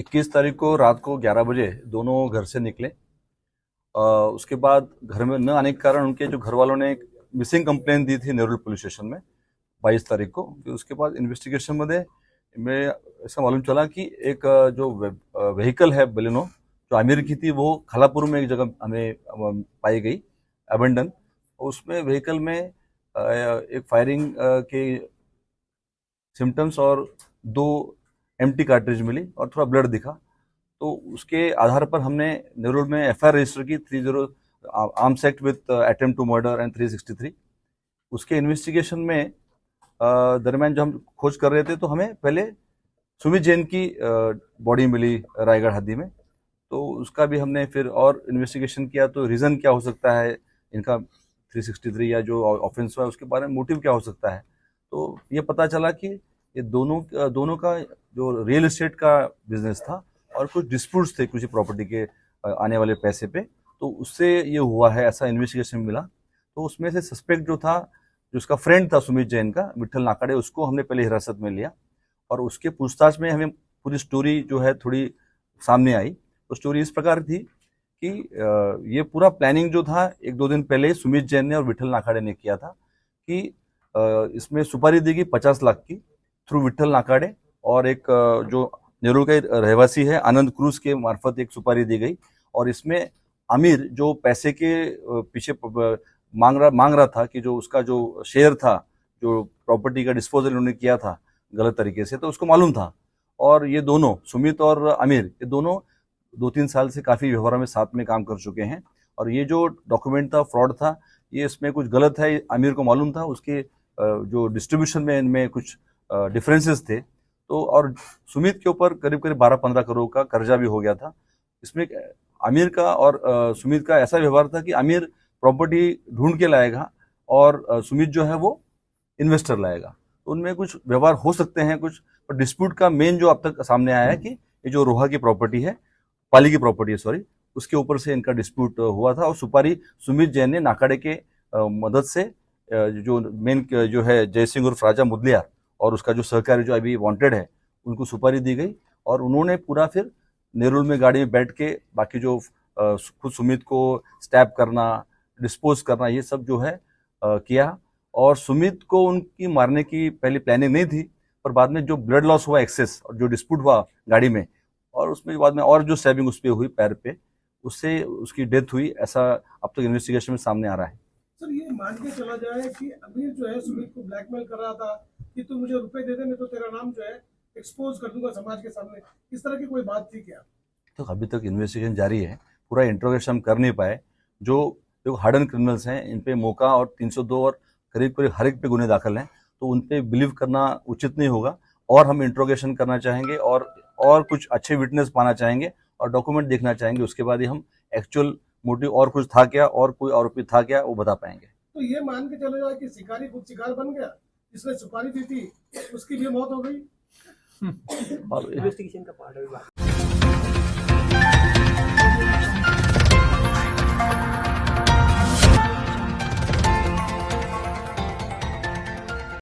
21 तारीख को रात को 11 बजे दोनों घर से निकले। उसके बाद घर में न आने के कारण उनके जो घर वालों ने एक मिसिंग कंप्लेन दी थी नेरुल पुलिस स्टेशन में 22 तारीख को। फिर उसके बाद इन्वेस्टिगेशन में ऐसा मालूम चला कि एक जो व्हीकल है बलेनो जो आमिर की थी वो खालापुर में एक जगह हमें पाई गई अबेंडन। उसमें व्हीकल में एक फायरिंग के सिम्टम्स और 2 एम्प्टी कार्ट्रिज मिली और थोड़ा ब्लड दिखा। तो उसके आधार पर हमने नेरुल में एफआईआर रजिस्टर की 30 arms act with attempt to murder and 363। उसके इन्वेस्टिगेशन में दरमियान जो हम खोज कर रहे थे तो हमें पहले सुमित जैन की बॉडी मिली रायगढ़ हद्दी में। तो उसका भी हमने फिर और इन्वेस्टिगेशन किया तो रीज़न क्या हो सकता है इनका 363 या जो ऑफेंस हुआ उसके बारे में मोटिव क्या हो सकता है। तो ये पता चला कि ये दोनों का जो रियल एस्टेट का बिजनेस था और कुछ डिस्प्यूट्स थे कुछ प्रॉपर्टी के आने वाले पैसे पे, तो उससे ये हुआ है ऐसा इन्वेस्टिगेशन मिला। तो उसमें से सस्पेक्ट जो था जो उसका फ्रेंड था सुमित जैन का विठल नाकाड़े, उसको हमने पहले हिरासत में लिया और उसके पूछताछ में हमें पूरी स्टोरी जो है थोड़ी सामने आई। तो स्टोरी इस प्रकार थी कि ये पूरा प्लानिंग जो था 1-2 दिन पहले सुमित जैन ने और विठल नाकाड़े ने किया था कि इसमें सुपारी दी गई 50 लाख की थ्रू विठल नाकाड़े और एक जो नेरुल का रहवासी है आनंद क्रूज के मार्फत एक सुपारी दी गई। और इसमें आमिर जो पैसे के पीछे मांग रहा था कि जो उसका जो शेयर था जो प्रॉपर्टी का डिस्पोजल उन्होंने किया था गलत तरीके से, तो उसको मालूम था। और ये दोनों सुमित और आमिर ये दोनों 2-3 साल से काफ़ी व्यवहारों में साथ में काम कर चुके हैं। और ये जो डॉक्यूमेंट था फ्रॉड था, ये इसमें कुछ गलत है आमिर को मालूम था। उसके जो डिस्ट्रीब्यूशन में इनमें कुछ डिफरेंसेस थे। तो और सुमित के ऊपर करीब 12-15 करोड़ का कर्जा भी हो गया था। इसमें आमिर का और सुमित का ऐसा व्यवहार था कि आमिर प्रॉपर्टी ढूंढ के लाएगा और सुमित जो है वो इन्वेस्टर लाएगा। तो उनमें कुछ व्यवहार हो सकते हैं कुछ, पर डिस्प्यूट का मेन जो अब तक सामने आया है कि ये जो रोहा की प्रॉपर्टी है, पाली की प्रॉपर्टी है सॉरी, उसके ऊपर से इनका डिस्प्यूट हुआ था। और सुपारी सुमित जैन ने नाकाड़े के मदद से जो मेन जो है जय सिंह उर्फ राजा मुदलियार और उसका जो सहकारी जो अभी वांटेड है उनको सुपारी दी गई। और उन्होंने पूरा फिर नेरुल में गाड़ी में बैठ के बाकी जो खुद सुमित को स्टैप करना डिस्पोज करना ये सब जो है किया। और सुमित को उनकी मारने की पहली प्लानिंग नहीं थी, पर बाद में जो ब्लड लॉस हुआ एक्सेस और जो डिस्प्यूट हुआ गाड़ी में और उसमें बाद में और जो स्टैबिंग उस पर हुई पैर पे, उससे उसकी डेथ हुई, ऐसा अब तक इन्वेस्टिगेशन में सामने आ रहा है। सर ये मान के चला जाए कि अभी जो है सुमित को ब्लैकमेल कर रहा था कि तू मुझे रुपए दे दे नहीं तो तेरा नाम जो है एक्सपोज कर दूंगा समाज के सामने, इस तरह की कोई बात थी क्या? तो अभी तक इन्वेस्टिगेशन जारी है, पूरा इंट्रोगेशन हम कर नहीं पाए। जो हार्डन क्रिमिनल्स हैं इन पे मौका और 302 और करीब हर एक पे गुने दाखिल हैं, तो उन पे बिलीव करना उचित नहीं होगा। और हम इंट्रोगेशन करना चाहेंगे और कुछ अच्छे विटनेस पाना चाहेंगे और डॉक्यूमेंट देखना चाहेंगे। उसके बाद ही हम एक्चुअल मोटिव और कुछ था क्या और कोई आरोपी था क्या वो बता पाएंगे। तो ये मान के चले जाए कि शिकारी खुद शिकार बन गया, जिसने सुपारी दी थी उसकी भी मौत हो गई। और इन्वेस्टिगेशन का पार्ट है।